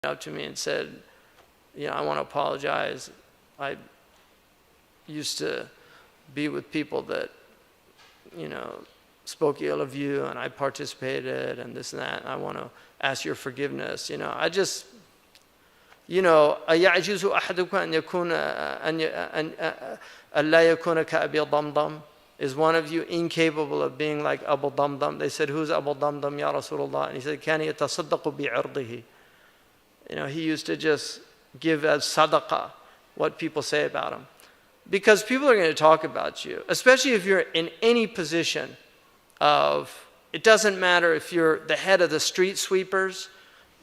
up to me and said, I want to apologize. I used to be with people that, spoke ill of you, and I participated and this and that, and I want to ask your forgiveness. I just, أَيَعْجِزُ أَحَدُكُمْ أَنْ يَكُونَ أَلَّا يَكُونَ كَأَبِي ضَمْضَمْ? Is one of you incapable of being like Abu Damdam? They said, who's Abu Damdam, Ya Rasulullah? And he said, كَانَ يَتَصَدَّقُ بِعِرْضِهِ. He used to just give as sadaqah what people say about him. Because people are going to talk about you, especially if you're in any position of, it doesn't matter if you're the head of the street sweepers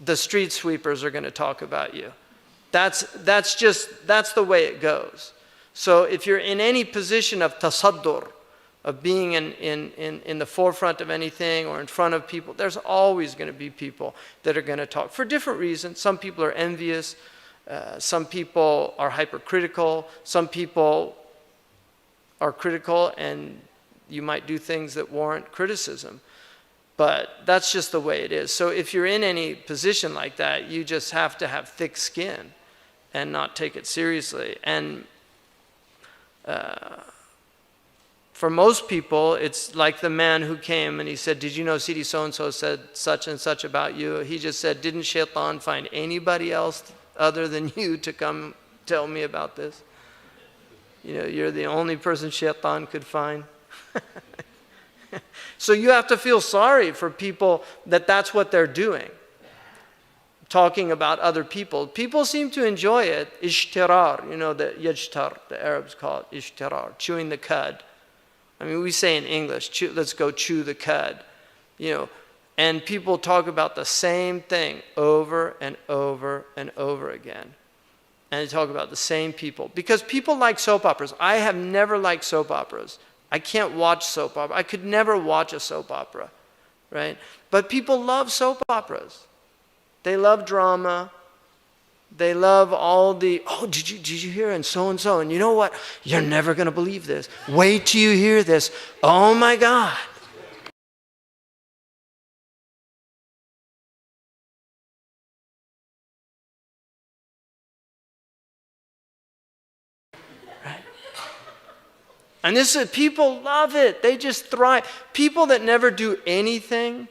are going to talk about you. That's the way it goes. So if you're in any position of tasaddur, of being in the forefront of anything or in front of people, there's always going to be people that are going to talk for different reasons. Some people are envious. Some people are hypercritical. Some people are critical and you might do things that warrant criticism. But that's just the way it is. So if you're in any position like that, you just have to have thick skin and not take it seriously. And for most people, it's like the man who came and he said, did you know Sidi so-and-so said such and such about you? He just said, didn't Shaitan find anybody else other than you to come tell me about this? You're the only person Shaitan could find. So you have to feel sorry for people that's what they're doing. Talking about other people. People seem to enjoy it. Ishtirar, the yajtar, the Arabs call it ishtirar, chewing the cud. I mean, we say in English, let's go chew the cud. And people talk about the same thing over and over and over again. And they talk about the same people. Because people like soap operas. I have never liked soap operas. I can't watch soap opera. I could never watch a soap opera, right? But people love soap operas. They love drama. They love all the, did you hear? And so. And you know what? You're never going to believe this. Wait till you hear this. Oh my God. Right? And people love it. They just thrive. People that never do anything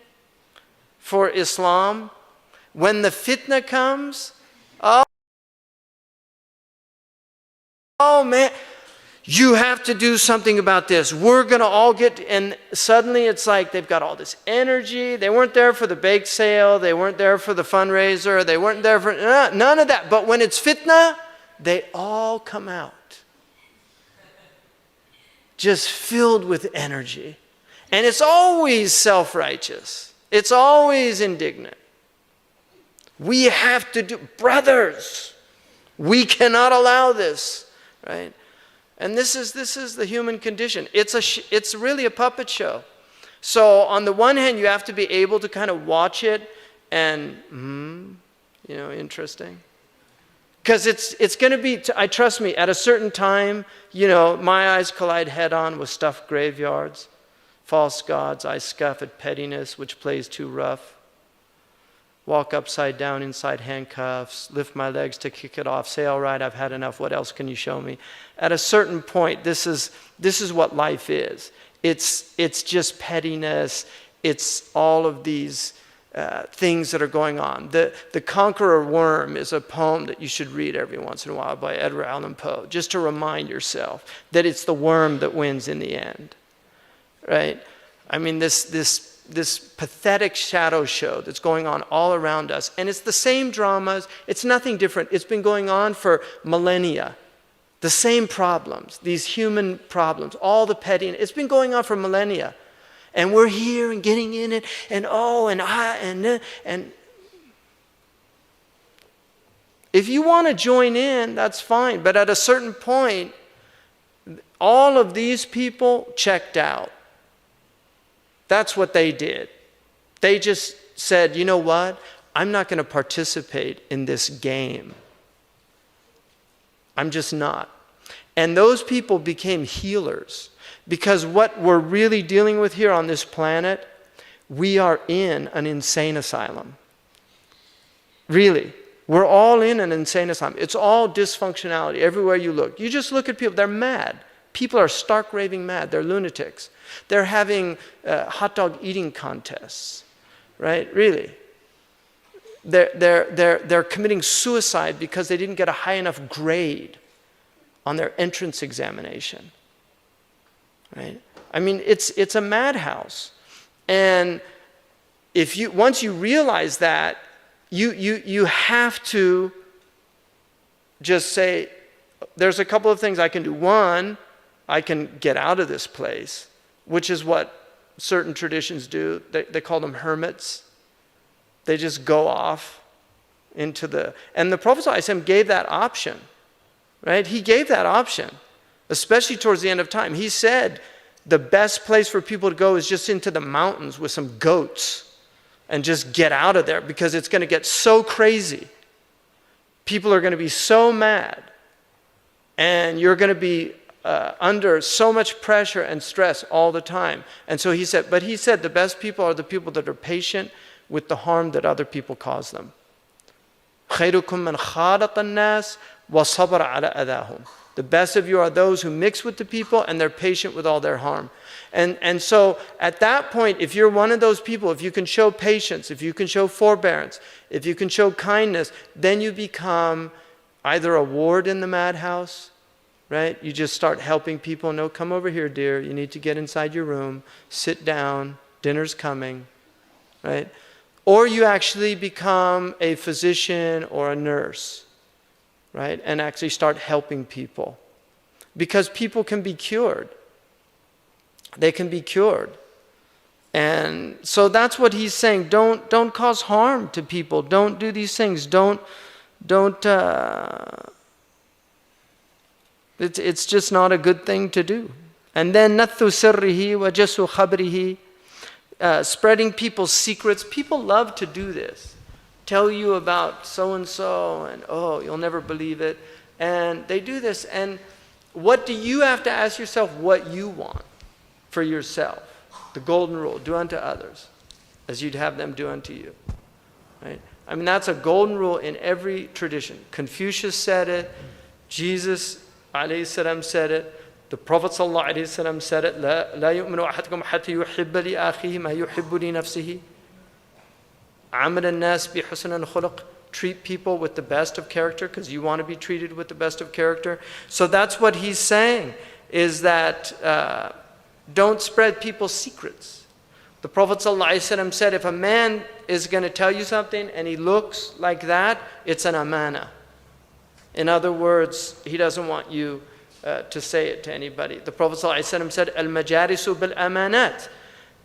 for Islam, when the fitna comes, oh man, you have to do something about this. We're going to all get, and suddenly it's like they've got all this energy. They weren't there for the bake sale. They weren't there for the fundraiser. They weren't there for none of that. But when it's fitna, they all come out. Just filled with energy. And it's always self-righteous. It's always indignant. We have to do, brothers, we cannot allow this, right? And this is the human condition. It's really a puppet show. So on the one hand, you have to be able to kind of watch it and, interesting. Because it's going to be, trust me, at a certain time, my eyes collide head on with stuffed graveyards, false gods, I scoff at pettiness, which plays too rough. Walk upside down inside handcuffs, lift my legs to kick it off, say, all right, I've had enough, what else can you show me? At a certain point, this is what life is. It's just pettiness. It's all of these things that are going on. The Conqueror Worm is a poem that you should read every once in a while by Edgar Allan Poe, just to remind yourself that it's the worm that wins in the end, right? I mean, this pathetic shadow show that's going on all around us. And it's the same dramas. It's nothing different. It's been going on for millennia. The same problems, these human problems, all the petty. It's been going on for millennia. And we're here and getting in it. And if you want to join in, that's fine. But at a certain point, all of these people checked out. That's what they did. They just said, you know what? I'm not going to participate in this game. I'm just not. And those people became healers. Because what we're really dealing with here on this planet, we are in an insane asylum. Really. We're all in an insane asylum. It's all dysfunctionality everywhere you look. You just look at people, they're mad. People are stark raving mad. They're lunatics. They're having hot dog eating contests, right? Really. They're committing suicide because they didn't get a high enough grade on their entrance examination, right? I mean, it's a madhouse. And once you realize that, you have to just say, there's a couple of things I can do. One, I can get out of this place, which is what certain traditions do. They call them hermits. They just go off into and the Prophet ﷺ gave that option, right? He gave that option, especially towards the end of time. He said the best place for people to go is just into the mountains with some goats and just get out of there, because it's going to get so crazy. People are going to be so mad, and you're going to be under so much pressure and stress all the time. And so he said the best people are the people that are patient with the harm that other people cause them. خَيْرُكُمْ مَنْ خَالَطَ النَّاسِ وَصَبَرَ عَلَى أَذَاهُمْ. The best of you are those who mix with the people and they're patient with all their harm. And so at that point, if you're one of those people, if you can show patience, if you can show forbearance, if you can show kindness, then you become either a ward in the madhouse, right? You just start helping people. No, come over here, dear. You need to get inside your room, sit down, dinner's coming, right? Or you actually become a physician or a nurse, right? And actually start helping people. Because people can be cured. They can be cured. And so that's what he's saying. Don't cause harm to people. Don't do these things. It's just not a good thing to do. And then nathu sirrihi wa jasu khabrihi, spreading people's secrets. People love to do this. Tell you about so-and-so, and oh, you'll never believe it. And they do this. And what do you have to ask yourself? What you want for yourself. The golden rule, do unto others as you'd have them do unto you. Right? I mean, that's a golden rule in every tradition. Confucius said it. Jesus ﷺ said it. The Prophet ﷺ said it. لا يؤمن أحدكم حتى يحب لأخيه ما يحب لنفسه. عامل الناس بحسن الخلق. Treat people with the best of character because you want to be treated with the best of character. So that's what he's saying, is that don't spread people's secrets. The Prophet ﷺ said, if a man is going to tell you something and he looks like that, it's an amana. In other words, he doesn't want you to say it to anybody. The Prophet ﷺ said, al-majarisu bil-amanat,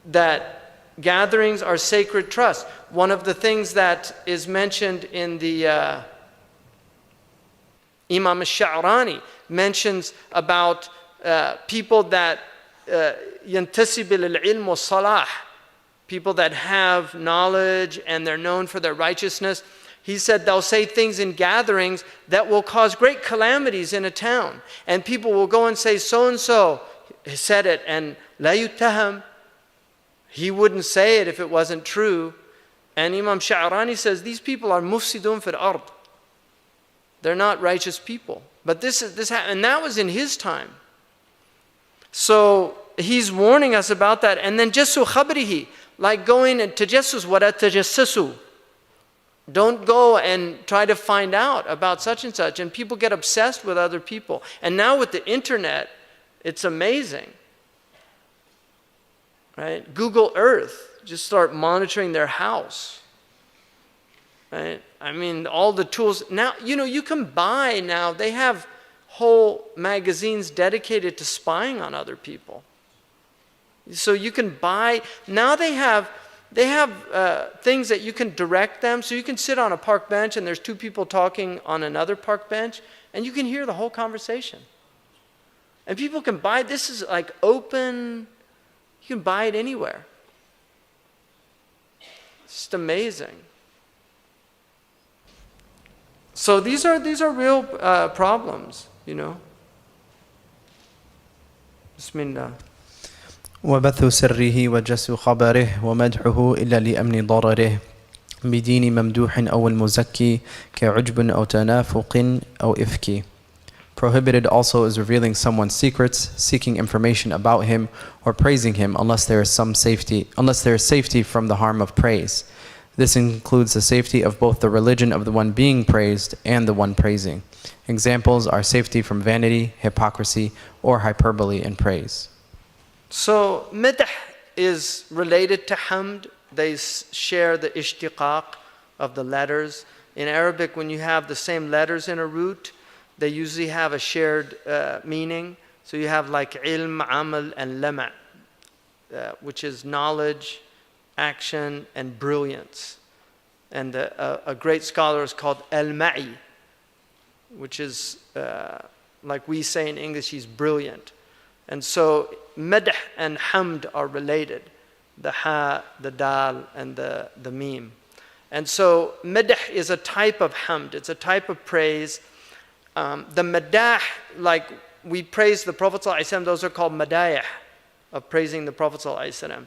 that gatherings are sacred trust. One of the things that is mentioned in the Imam al-Sha'rani mentions about people that ينتسب للعلم والصلاح, people that have knowledge and they're known for their righteousness. He said they'll say things in gatherings that will cause great calamities in a town. And people will go and say, so-and-so said it, and لا يتهم. He wouldn't say it if it wasn't true. And Imam Sha'rani says, these people are mufsidun fil ard. They're not righteous people. But this and that was in his time. So he's warning us about that. And then jassu khabrihi, like going and tajassus, wala tajassasu. Don't go and try to find out about such and such. And people get obsessed with other people. And now with the internet, it's amazing. Right? Google Earth, just start monitoring their house. Right? I mean, all the tools. Now, you can buy now, they have whole magazines dedicated to spying on other people. So you can buy, now they have things that you can direct them. So you can sit on a park bench and there's two people talking on another park bench and you can hear the whole conversation. And people can buy, this is like open, you can buy it anywhere. It's just amazing. So these are real problems, Bismillah. وبث سره وجس خبره ومدحه إلا لأمن ضرره بدين ممدوح أو المزكي كعجب أو تنافق أو إفك. Prohibited also is revealing someone's secrets, seeking information about him, or praising him unless there is safety from the harm of praise. This includes the safety of both the religion of the one being praised and the one praising. Examples are safety from vanity, hypocrisy, or hyperbole in praise. So, midh is related to hamd. They share the ishtiqaq of the letters. In Arabic, when you have the same letters in a root, they usually have a shared meaning. So you have like ilm, amal, and lama', which is knowledge, action, and brilliance. And a great scholar is called al-ma'i, which is like we say in English, he's brilliant. And so madh and hamd are related. The ha, the dal, and the mim. And so madh is a type of hamd. It's a type of praise. The madah, like we praise the Prophet ﷺ, those are called madayah, of praising the Prophet ﷺ.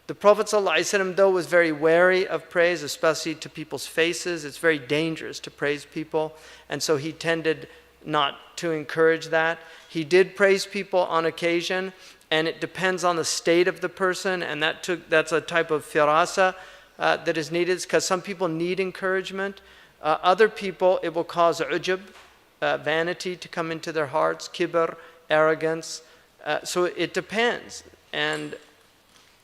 The Prophet ﷺ, though, was very wary of praise, especially to people's faces. It's very dangerous to praise people. And so he tended not to encourage that. He did praise people on occasion, and it depends on the state of the person, and that's a type of firasa that is needed, because some people need encouragement. Other people, it will cause ujub, vanity to come into their hearts, kibr, arrogance. So it depends.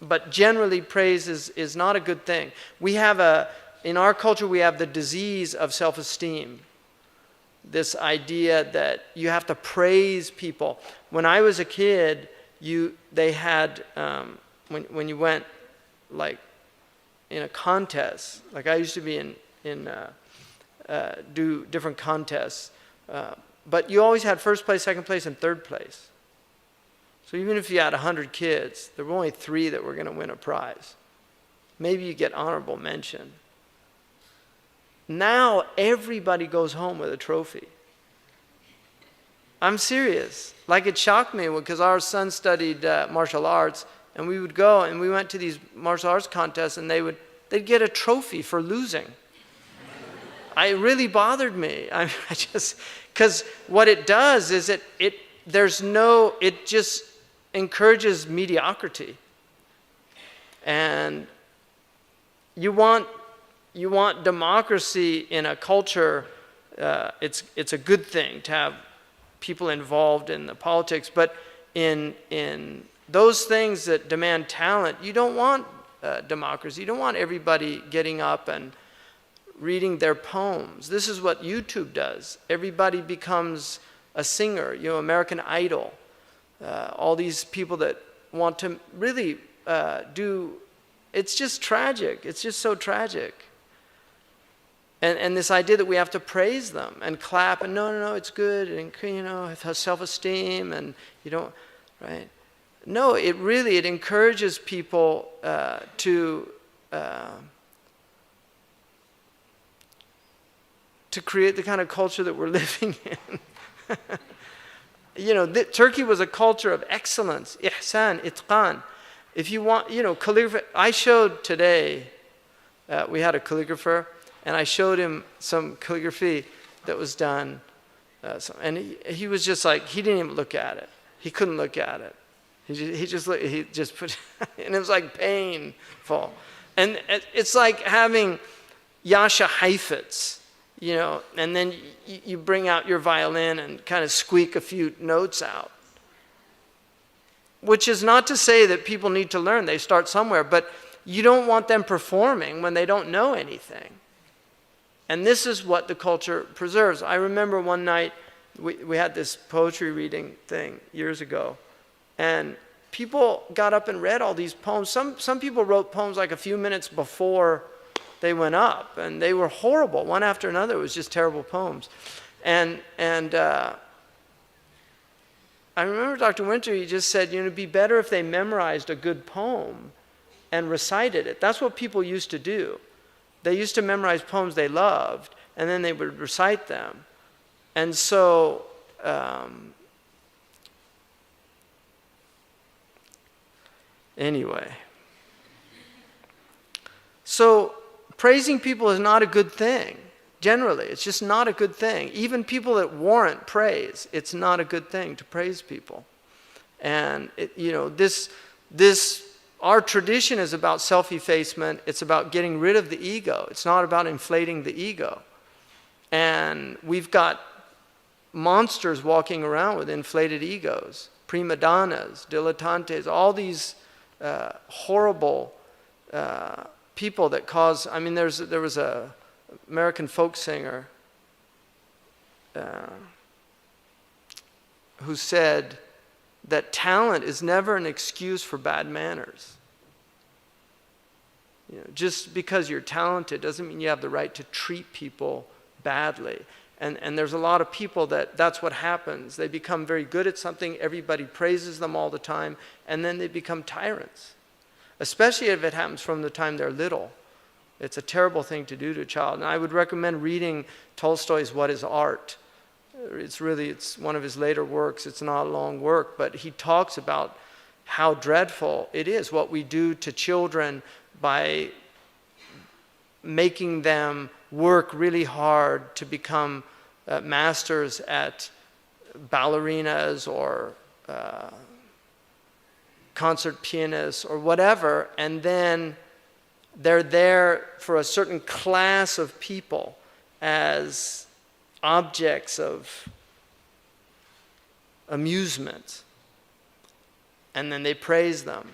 But generally, praise is not a good thing. In our culture, we have the disease of self-esteem. This idea that you have to praise people. When I was a kid, they had, when you went like in a contest, like I used to be do different contests, but you always had first place, second place, and third place. So even if you had 100 kids, there were only 3 that were going to win a prize. Maybe you get honorable mention. Now everybody goes home with a trophy. I'm serious. Like, it shocked me because our son studied martial arts, and we would go and we went to these martial arts contests, and they'd get a trophy for losing. It really bothered me. Because what it does is it just encourages mediocrity. And you want democracy in a culture. It's a good thing to have people involved in the politics, but in those things that demand talent, you don't want democracy. You don't want everybody getting up and reading their poems. This is what YouTube does. Everybody becomes a singer, American Idol. All these people that want to really it's just tragic. It's just so tragic. And this idea that we have to praise them and clap and no, it's good, and it has self-esteem, and you don't, right? No, it encourages people to create the kind of culture that we're living in. Turkey was a culture of excellence, ihsan, itqan. If you want, calligraphy. I showed today, we had a calligrapher, and I showed him some calligraphy that was done. And he was just like, he didn't even look at it. He couldn't look at it. He just put, and it was like painful. And it's like having Yasha Heifetz, and then you bring out your violin and kind of squeak a few notes out. Which is not to say that people need to learn. They start somewhere, but you don't want them performing when they don't know anything. And this is what the culture preserves. I remember one night, we had this poetry reading thing years ago, and people got up and read all these poems. Some people wrote poems like a few minutes before they went up, and they were horrible, one after another. It was just terrible poems. And I remember Dr. Winter, he just said, it'd be better if they memorized a good poem and recited it. That's what people used to do. They used to memorize poems they loved, and then they would recite them. And so, anyway. So, praising people is not a good thing. Generally, it's just not a good thing. Even people that warrant praise, it's not a good thing to praise people. And our tradition is about self-effacement. It's about getting rid of the ego. It's not about inflating the ego. And we've got monsters walking around with inflated egos, prima donnas, dilettantes, all these horrible people that cause. I mean, there was a American folk singer who said that talent is never an excuse for bad manners. Just because you're talented doesn't mean you have the right to treat people badly. And there's a lot of people that's what happens. They become very good at something, everybody praises them all the time, and then they become tyrants. Especially if it happens from the time they're little. It's a terrible thing to do to a child. And I would recommend reading Tolstoy's What is Art? It's one of his later works. It's not a long work, but he talks about how dreadful it is, what we do to children by making them work really hard to become masters at ballerinas or concert pianists or whatever, and then they're there for a certain class of people as objects of amusement. And then they praise them.